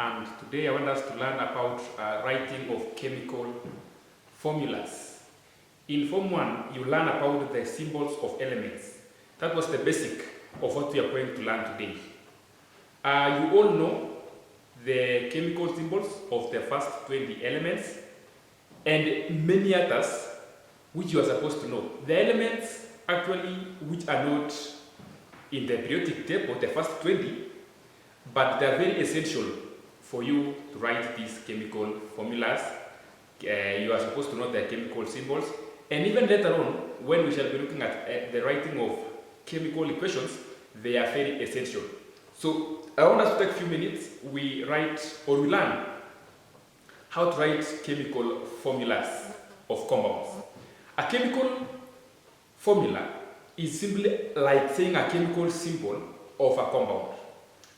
and today I want us to learn about writing of chemical formulas. In Form 1, you learn about the symbols of elements. That was the basic of what we are going to learn today. You all know the chemical symbols of the first 20 elements and many others which you are supposed to know. The elements actually which are not in the periodic table, the first 20, but they are very essential for you to write these chemical formulas. You are supposed to know the chemical symbols, and even later on, when we shall be looking at the writing of chemical equations, they are very essential. So I want us to take a few minutes, we learn how to write chemical formulas of compounds. A chemical formula is simply like saying a chemical symbol of a compound.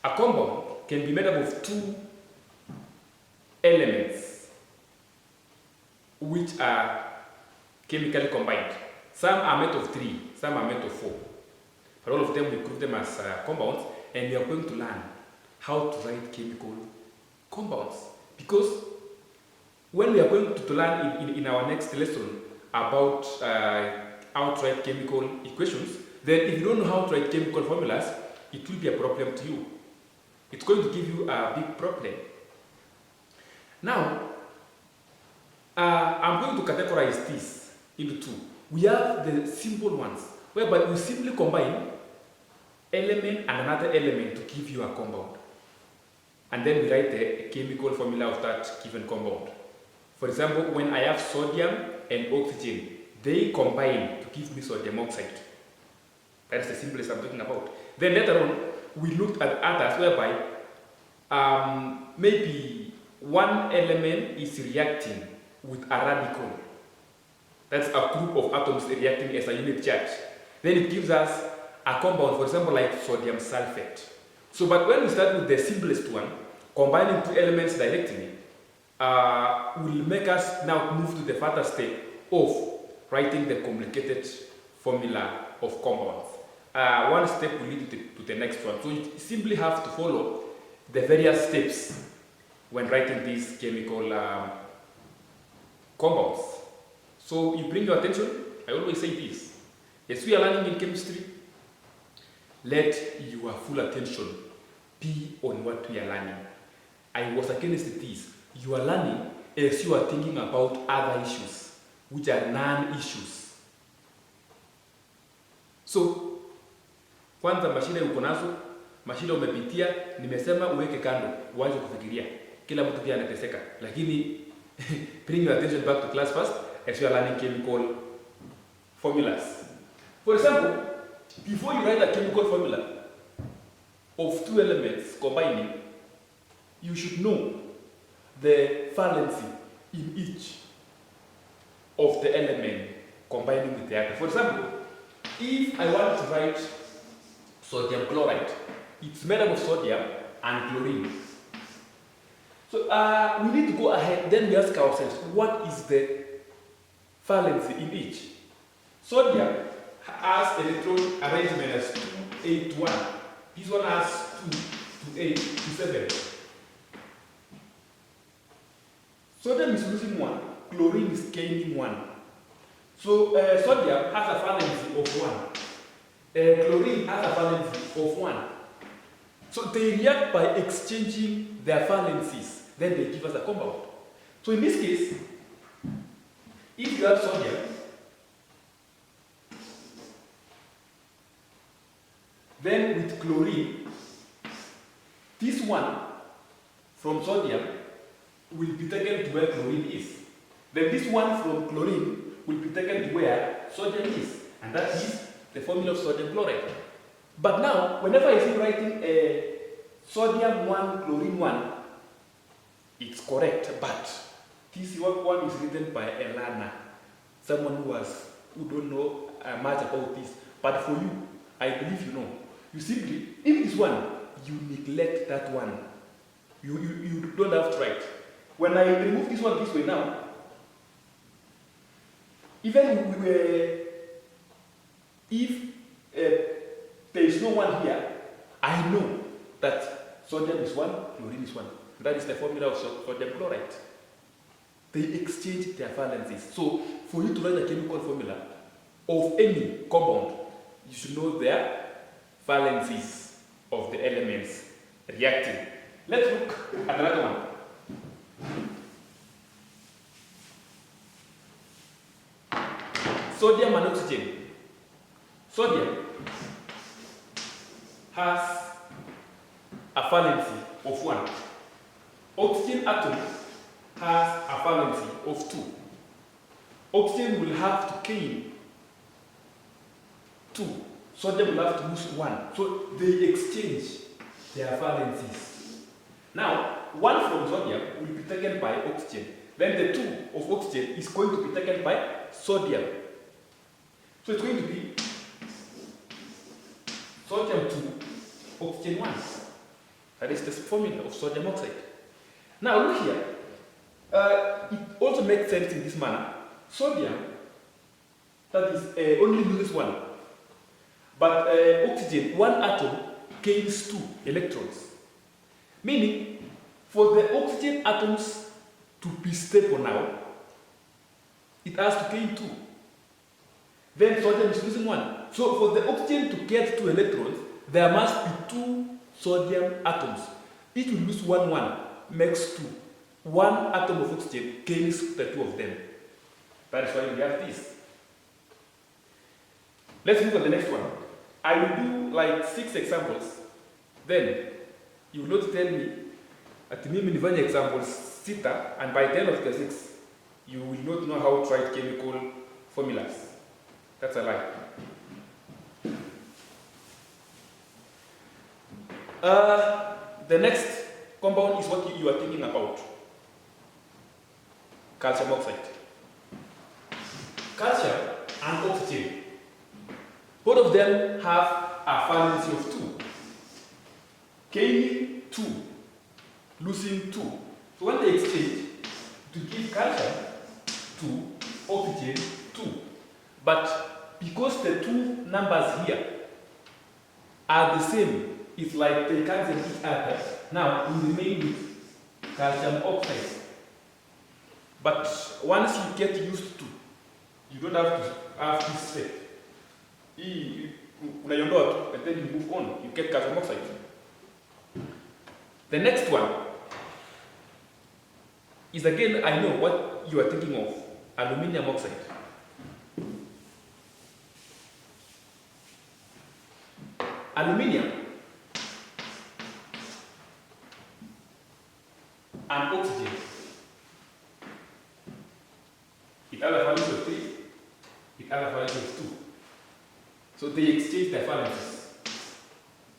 A compound can be made up of two elements which are chemically combined. Some are made of 3, some are made of 4. But all of them, we group them as compounds, and we are going to learn how to write chemical compounds. Because when we are going to learn in our next lesson about how to write chemical equations, then if you don't know how to write chemical formulas, it will be a problem to you. It's going to give you a big problem. Now, I'm going to categorize this into two. We have the simple ones, whereby we simply combine element and another element to give you a compound. And then we write the chemical formula of that given compound. For example, when I have sodium and oxygen, they combine to give me sodium oxide. That's the simplest I'm talking about. Then later on, we looked at others whereby maybe one element is reacting with a radical. That's a group of atoms reacting as a unit charge. Then it gives us a compound, for example, like sodium sulfate. So, but when we start with the simplest one, combining two elements directly, will make us now move to the further step of writing the complicated formula of compounds. One step will lead to the next one. So you simply have to follow the various steps when writing these chemical compounds. So you bring your attention, I always say this, as we are learning in chemistry, let your full attention be on what we are learning. I was against this. You are learning as you are thinking about other issues, which are non-issues. So, kwanza mashine uko nazo, mashine umepitia, nimesema uweke kando, uanze kufikiria. Kila mtu pia anateseka, lakini bring your attention back to class first as you are learning chemical formulas. For example, before you write a chemical formula of two elements combining, you should know the valency in each of the element combining with the other. For example, if I want to write sodium chloride, it's made up of sodium and chlorine. So we need to go ahead, then we ask ourselves, what is the valency in each? Sodium has electron arrangement as 2, 8, 1. This one has 2, 8, 7. Sodium is losing 1, chlorine is gaining 1. So sodium has a valency of 1. Chlorine has a valency of 1. So they react by exchanging their valencies. Then they give us a compound. So in this case, if you have sodium, then with chlorine, this one from sodium will be taken to where chlorine is. Then this one from chlorine will be taken to where sodium is. And that is the formula of sodium chloride. But now, whenever I see writing a sodium 1, chlorine 1, it's correct, but this one is written by a learner, someone who don't know much about this. But for you, I believe you know. You simply, in this one, you neglect that one. You don't have to write. When I remove this one this way now, even if there is no one here, I know that sodium is 1, chlorine is 1. That is the formula of sodium chloride. They exchange their valencies. So for you to write a chemical formula of any compound, you should know their valencies of the elements reacting. Let's look at another one. Sodium and oxygen. Sodium has a valency of 1. Oxygen atom has a valency of 2. Oxygen will have to gain 2. Sodium will have to lose 1. So they exchange their valencies. Now, 1 from sodium will be taken by oxygen. Then the 2 of oxygen is going to be taken by sodium. So it's going to be sodium 2, oxygen 1. That is the formula of sodium oxide. Now look here. It also makes sense in this manner. Sodium, that is only loses 1. But oxygen, 1 atom gains 2 electrons. Meaning, for the oxygen atoms to be stable now, it has to gain 2. Then sodium is losing 1. So for the oxygen to get 2 electrons, there must be 2 sodium atoms. Each will lose 1, 1, makes 2. 1 atom of oxygen gains the 2 of them. That is why we have this. Let's move on to the next one. I will do like 6 examples. Then you will not tell me at mimi nifanye examples 6, and by the end of the 6, you will not know how to write chemical formulas. That's a lie. The next compound is what you are thinking about. Calcium oxide. Calcium and oxygen. Both of them have a valency of 2. Gaining 2, losing 2. So when they exchange, to give calcium 2, oxygen 2. But because the 2 numbers here are the same, it's like they cancel each other. Now we remain with calcium oxide. But once you get used to, you don't have to have this step. And then you move on, you get calcium oxide. The next one is, again, I know what you are thinking of, aluminium oxide. Aluminium and oxygen, it has a value of 3, it has a value of 2. So they exchange their valences.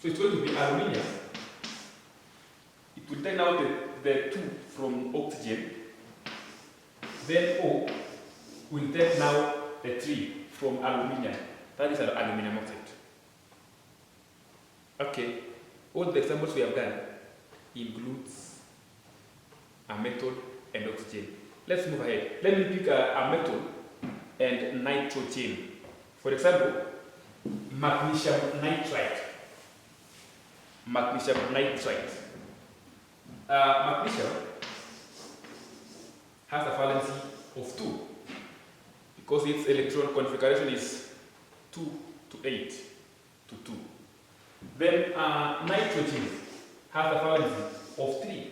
So it's going to be aluminium. It will take out the 2 from oxygen. Then O will take now the 3 from aluminium. That is aluminium oxide. Okay, all the examples we have done includes a metal and oxygen. Let's move ahead. Let me pick a metal and nitrogen. For example, magnesium nitride. Magnesium nitride. Magnesium has a valency of 2 because its electron configuration is 2 to 8 to 2. Then nitrogen has a valency of 3.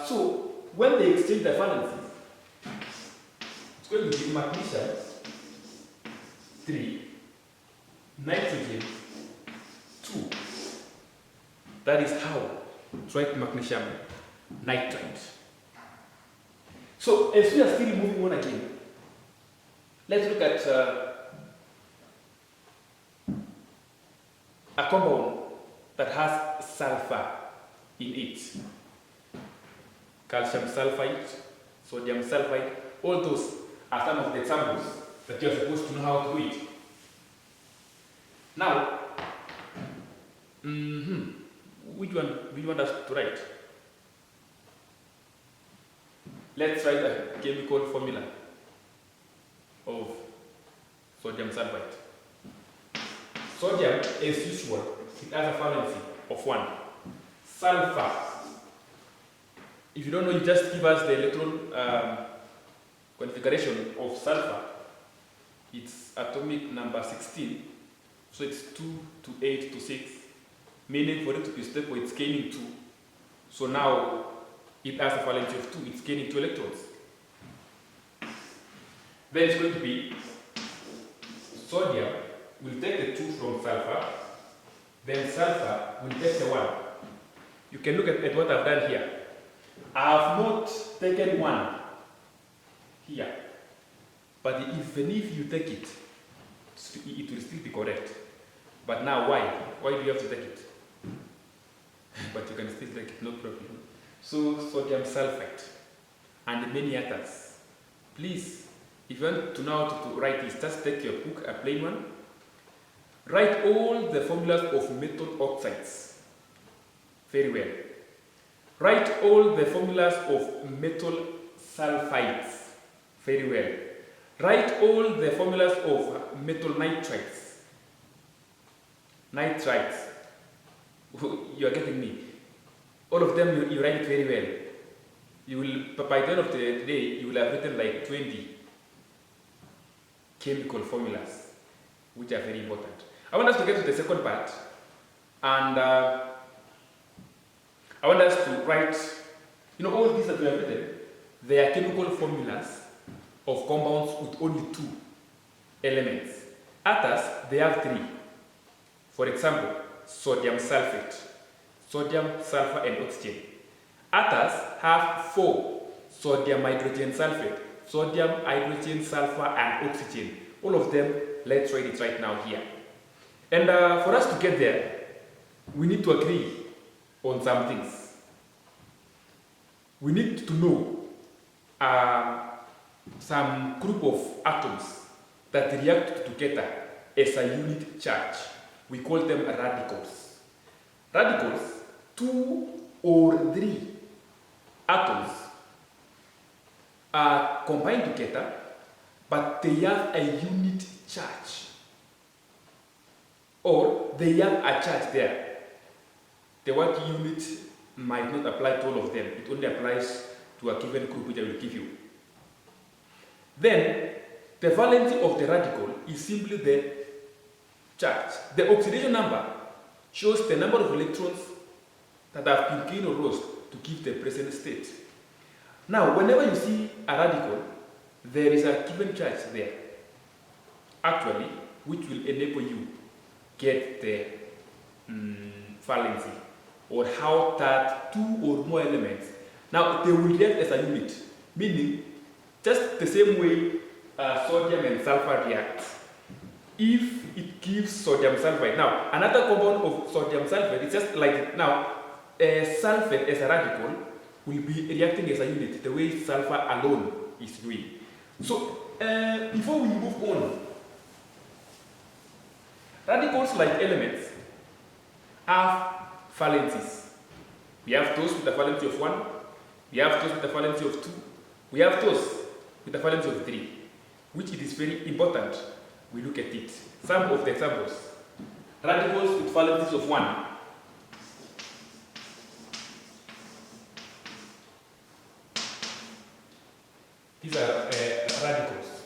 So when they exchange the valencies, it's going to be magnesium 3, nitrogen 2. That is how to write magnesium nitride. So as we are still moving on again, let's look at a compound that has sulfur in it. Calcium sulfite, sodium sulfite, all those are some of the examples that you are supposed to know how to do it. Now, which one do you want us to write? Let's write a chemical formula of sodium sulfite. Sodium, as usual, it has a valency of 1. Sulfur, if you don't know, you just give us the electron configuration of sulfur. It's atomic number 16, so it's 2 to 8 to 6, meaning for it to be stable, it's gaining 2. So now it has a valency of 2, it's gaining 2 electrons. Then it's going to be sodium will take the 2 from sulfur, then sulfur will take the 1. You can look at what I've done here. I have not taken 1 here, but even if you take it, it will still be correct. But now why? Why do you have to take it? But you can still take it, no problem. So sodium sulfite and many others. Please, if you want to know how to write this, just take your book, a plain one. Write all the formulas of metal oxides very well. Write all the formulas of metal sulfides very well. Write all the formulas of metal nitrites. Nitrites. You are getting me. All of them you write it very well. You will, by the end of the day, you will have written like 20 chemical formulas, which are very important. I want us to get to the second part, and I want us to write, all these that we have written, they are chemical formulas of compounds with only 2 elements. Others, they have 3. For example, sodium sulfate, sodium, sulfur, and oxygen. Others have 4, sodium hydrogen sulfate, sodium, hydrogen, sulfur, and oxygen. All of them, let's write it right now here. And for us to get there, we need to agree on some things. We need to know some group of atoms that react together as a unit charge. We call them radicals. Radicals, 2 or 3 atoms are combined together, but they have a unit charge. Or they have a charge there. The word unit might not apply to all of them. It only applies to a given group which I will give you. Then, the valency of the radical is simply the charge. The oxidation number shows the number of electrons that have been gained or lost to give the present state. Now, whenever you see a radical, there is a given charge there, actually, which will enable you get the valency, or how that 2 or more elements, now they will react as a unit, meaning just the same way sodium and sulfur react. If it gives sodium sulfite, now another compound of sodium sulfate is just like now sulfate as a radical will be reacting as a unit, the way sulfur alone is doing. So before we move on, radicals like elements have valencies. We have those with a valency of 1, we have those with a valency of 2, we have those with a valency of 3, which it is very important we look at it. Some of the examples. Radicals with valencies of 1. These are radicals.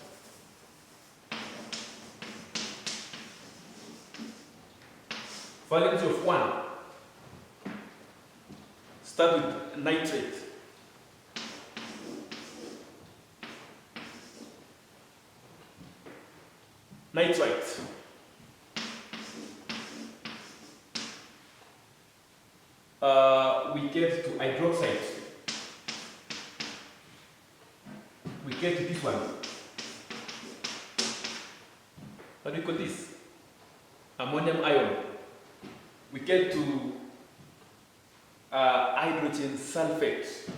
Valency of 1. Start with nitrate. Nitrite. We get to hydroxide. We get to this one. What do you call this? Ammonium ion. We get to hydrogen sulfate.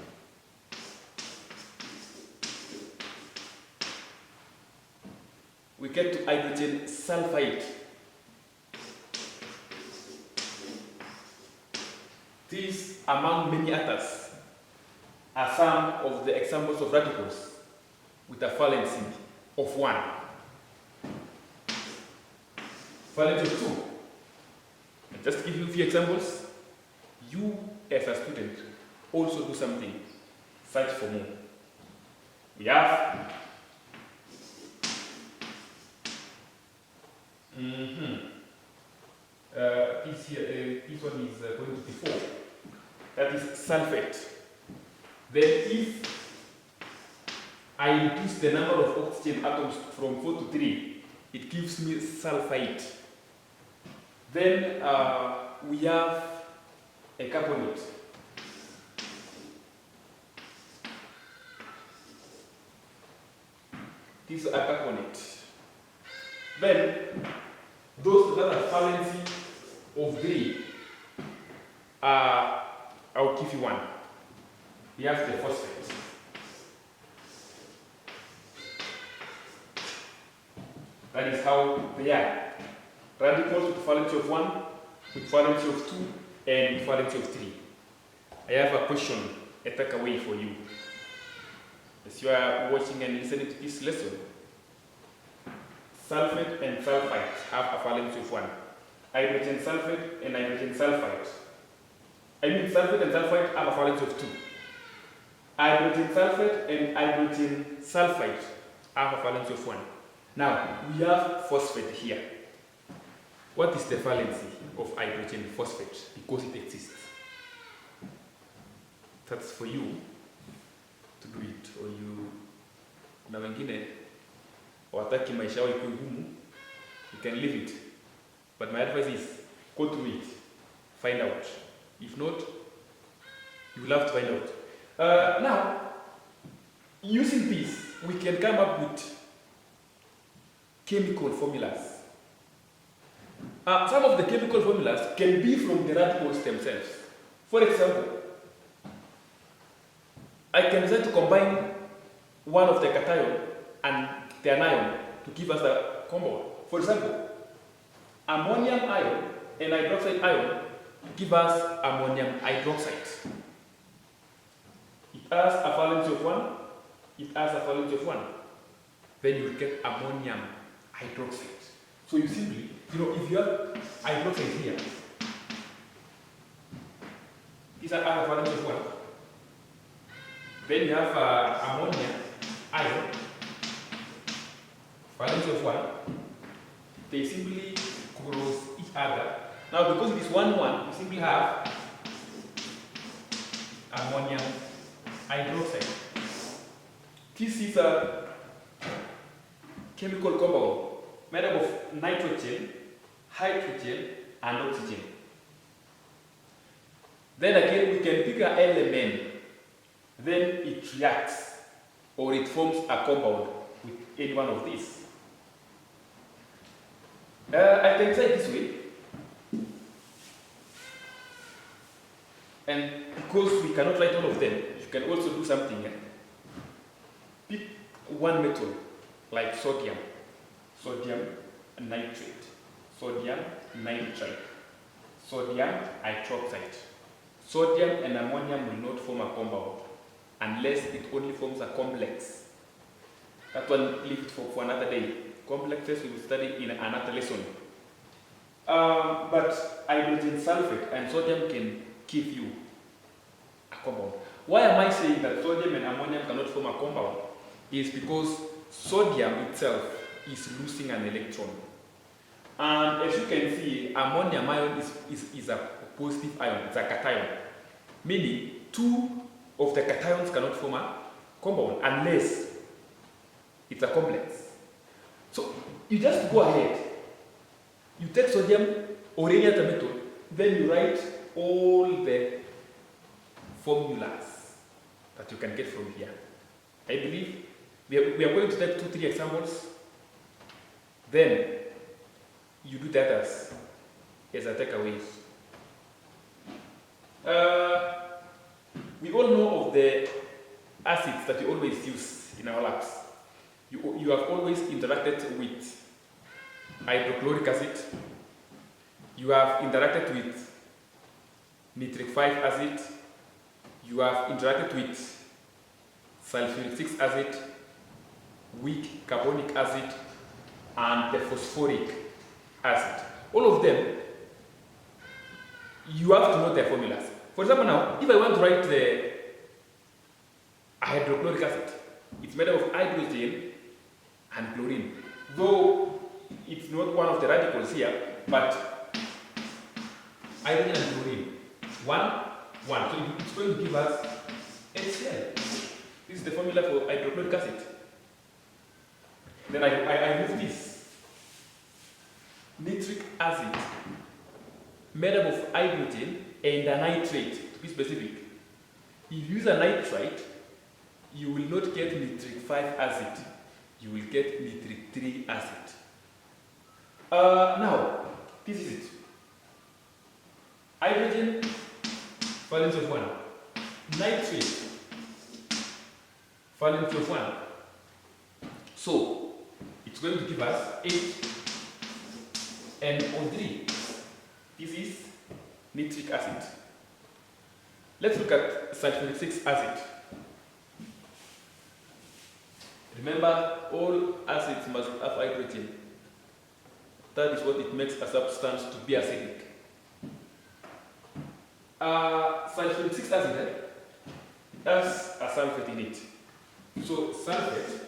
We get to hydrogen sulfite. These, among many others, are some of the examples of radicals with a valency of 1. Valency of 2. Just to give you a few examples, you as a student also do something, search for more. We have this one is going to be 4. That is sulfate. Then if I reduce the number of oxygen atoms from 4 to 3, it gives me sulfite. Then we have a carbonate. This is a carbonate. Then those that are valency of 3, I'll give you one. We have the phosphate. That is how they are. Radicals with valency of 1, with valency of 2, and with valency of 3. I have a question, a takeaway for you. As you are watching and listening to this lesson, sulfate and sulfite have a valency of 1. Hydrogen sulfate and hydrogen sulfite. Sulfate and sulfite have a valency of 2. Hydrogen sulfate and hydrogen sulfite have a valency of 1. Now, we have phosphate here. What is the valency of hydrogen phosphate? Because it exists. That's for you to do it, or you na wengine wataki maisha yao ikuwe ngumu, you can leave it. But my advice is go through it, find out. If not, you will have to find out. Now, using this, we can come up with chemical formulas. Some of the chemical formulas can be from the radicals themselves. For example, I can decide to combine one of the cation and the anion to give us a compound. For example, ammonium ion and hydroxide ion give us ammonium hydroxide. It has a valency of 1, it has a valency of 1. Then you get ammonium hydroxide. So you simply, if you have hydroxide here, these are a valency of 1. Then you have ammonia ion, valency of 1. They simply cross each other. Now, because it is 1, 1, you simply have ammonium hydroxide. This is a chemical compound made up of nitrogen, hydrogen, and oxygen. Then again, we can pick an element, then it reacts, or it forms a compound with any one of these. I can say it this way, and because we cannot write all of them, you can also do something here. Pick one metal, like sodium nitrate, sodium nitrite, sodium hydroxide. Sodium and ammonium will not form a compound unless it only forms a complex. That one, leave it for another day. Complexes we will study in another lesson. But hydrogen sulfate and sodium can give you a compound. Why am I saying that sodium and ammonium cannot form a compound? Is because sodium itself is losing an electron. And as you can see, ammonium ion is a positive ion, it's a cation. Meaning, 2 of the cations cannot form a compound unless it's a complex. So, you just go ahead, you take sodium or any other metal, then you write all the formulas that you can get from here. I believe we are going to take 2-3 examples, then you do the others as a takeaways. We all know of the acids that we always use in our labs. You have always interacted with hydrochloric acid. You have interacted with nitric acid. You have interacted with sulfuric acid, weak carbonic acid, and the phosphoric acid. All of them you have to know their formulas. For example, now, if I want to write the hydrochloric acid, it's made up of hydrogen and chlorine. Though it's not one of the radicals here, but hydrogen and chlorine. 1, 1. So it's going to give us HCl. This is the formula for hydrochloric acid. Then I move this. Nitric acid, made up of hydrogen and a nitrate, to be specific. If you use a nitrite, you will not get nitric 5 acid. You will get nitric 3 acid. Now, this is it. Hydrogen, valence of 1. Nitrate, valence of 1. So, it's going to give us HNO3. This is nitric acid. Let's look at sulfuric acid. Remember, all acids must have hydrogen. That is what it makes a substance to be acidic. Sulfuric acid has a sulfate in it. So sulfate,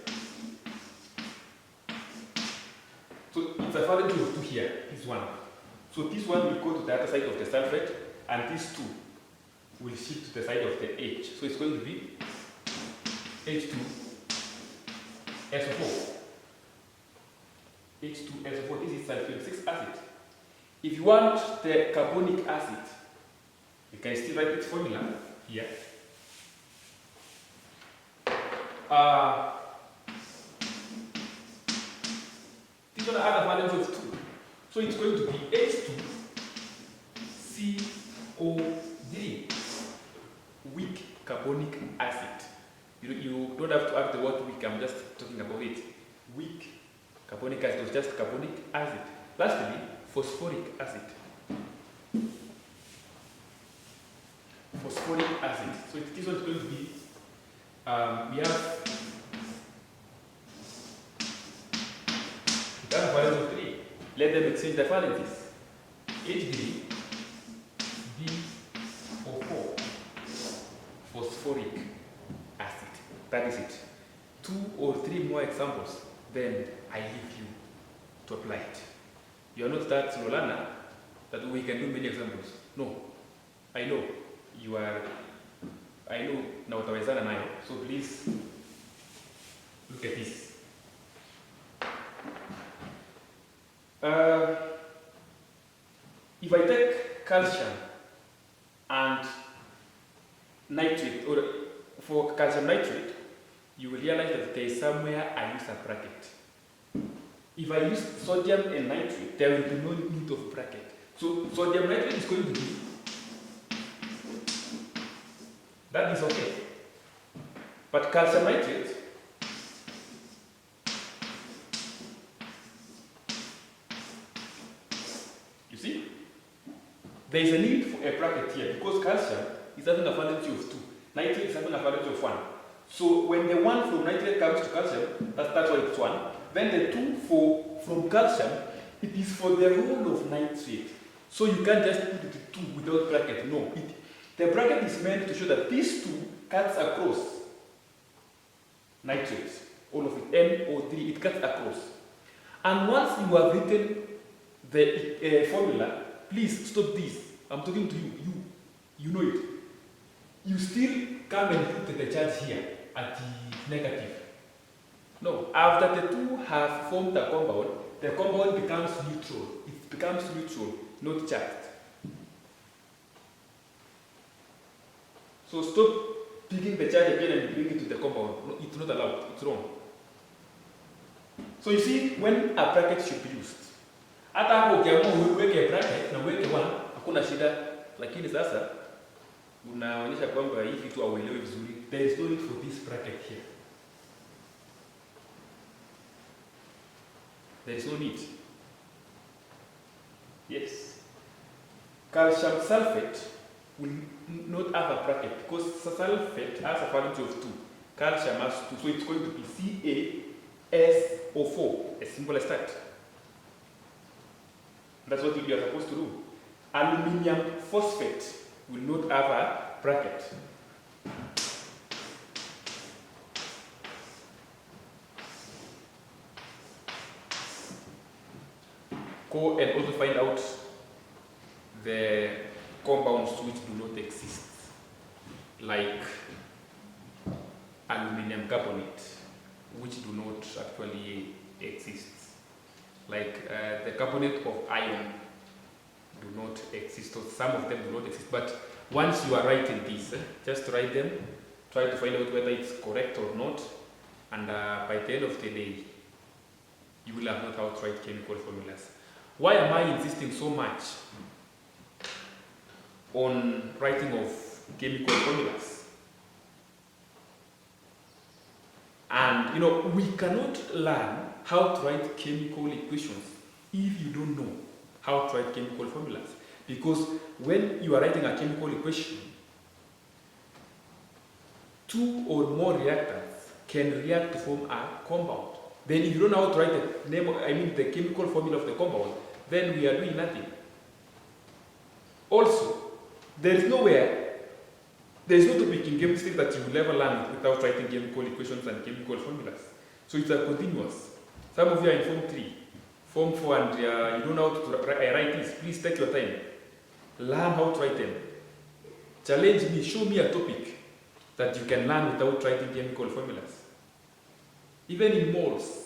so it's a valence of 2 here, this one. So this one will go to the other side of the sulfate, and these 2 will shift to the side of the H. So it's going to be H2SO4. H2SO4, this is sulfuric acid. If you want the carbonic acid, you can still write its formula here. This one has a valence of 2. So it's going to be H2CO3, weak carbonic acid. You don't have to add the word weak, I'm just talking about it. Weak carbonic acid, it's just carbonic acid. Lastly, phosphoric acid. Phosphoric acid. So this one's going to be, we have a valence of 3. Let them exchange the valences. H3, BO4, phosphoric acid. That is it. 2 or 3 more examples, then I leave you to apply it. You are not that slow learner that we can do many examples. No, I know you are. I know now utawezana nayo. So please look at this. If I take calcium and nitrate, or for calcium nitrate, you will realize that there is somewhere I use a bracket. If I use sodium and nitrate, there will be no need of bracket. So sodium nitrate is going to be, that is okay. But calcium nitrate, you see, there is a need for a bracket here because calcium is having a valence of 2, nitrate is having a valence of 1. So when the 1 from nitrate comes to calcium, that's why it's 1. Then the 2 from calcium, it is for the whole of nitrate. So you can't just put it 2 without bracket. No, the bracket is meant to show that these 2 cuts across nitrate, all of it, NO3, it cuts across. And once you have written the formula, please stop this. I'm talking to you. You know it. You still come and put the charge here at the negative. No, after the 2 have formed the compound becomes neutral. It becomes neutral, not charged. So stop picking the charge again and bring it to the compound. No, it's not allowed. It's wrong. So you see, when a bracket should be used, hata hapo ukiamua uweke bracket na uweke 1, hakuna shida, lakini sasa unaonyesha kwamba hii kitu hauelewi vizuri. There is no need for this bracket here. There is no need. Yes. Calcium sulfate will not have a bracket because sulfate has a valence of 2. Calcium has 2, so it's going to be CaSO4, as simple as that. That's what you are supposed to do. aluminium phosphate will not have a bracket. Go and also find out the compounds which do not exist, like aluminum carbonate, which do not actually exist, like the carbonate of iron do not exist, or some of them do not exist. But once you are writing these, just write them, try to find out whether it's correct or not, and by the end of the day, you will have not how to write chemical formulas. Why am I insisting so much on writing of chemical formulas? And you know, we cannot learn how to write chemical equations if you don't know how to write chemical formulas. Because when you are writing a chemical equation, two or more reactants can react to form a compound. Then if you don't know how to write the name, the chemical formula of the compound, then we are doing nothing. Also, there is no topic in chemistry that you will ever learn without writing chemical equations and chemical formulas. So it's a continuous. Some of you are in Form 3, Form 4, and you don't know how to write this. Please take your time. Learn how to write them. Challenge me, show me a topic that you can learn without writing chemical formulas. Even in moles.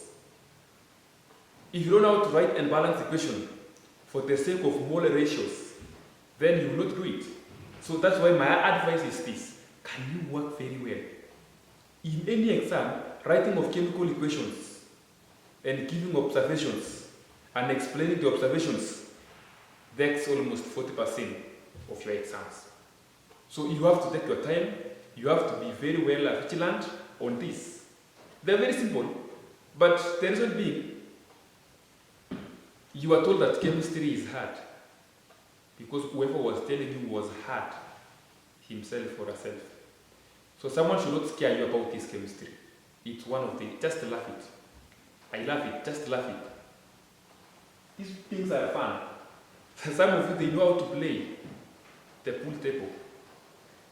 If you don't know how to write and balance equation for the sake of mole ratios, then you will not do it. So that's why my advice is this: can you work very well? In any exam, writing of chemical equations and giving observations and explaining the observations, that's almost 40% of your exams. So you have to take your time, you have to be very well vigilant on this. They're very simple, but the reason being, you are told that chemistry is hard because whoever was telling you was hard himself or herself. So someone should not scare you about this chemistry. It's one of the, just laugh it. I love it, just laugh it. These things are fun. Some of you, they know how to play the pool table.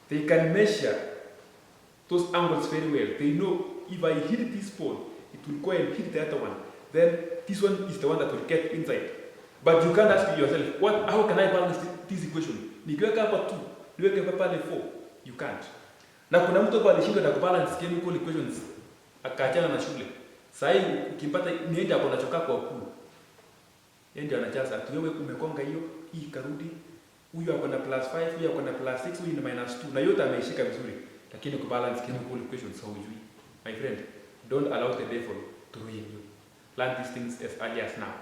They can measure those angles very well. They know if I hit this ball, it will go and hit the other one. Then this one is the one that will get inside. But you can't ask yourself, how can I balance this equation? Nikiweka hapa 2, niweke hapa pale 4. You can't. Na kuna mtu hapa alishindwa na kubalance chemical equations akaachana na shule. Sasa hivi ukimpata niende hapo anachoka kwa pool. Yeye ndio anajaza ati wewe umekonga hiyo, hii karudi. Huyu ako na +5, huyu ako na +6, huyu ni -2. Na yote ameishika vizuri. Lakini kubalance chemical equations haujui. My friend, don't allow the devil to ruin you. Learn these things as early as now.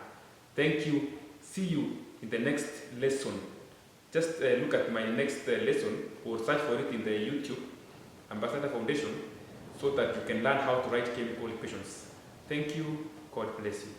Thank you. See you in the next lesson. Just look at my next lesson or search for it in the YouTube Ambassador Foundation so that you can learn how to write chemical equations. Thank you. God bless you.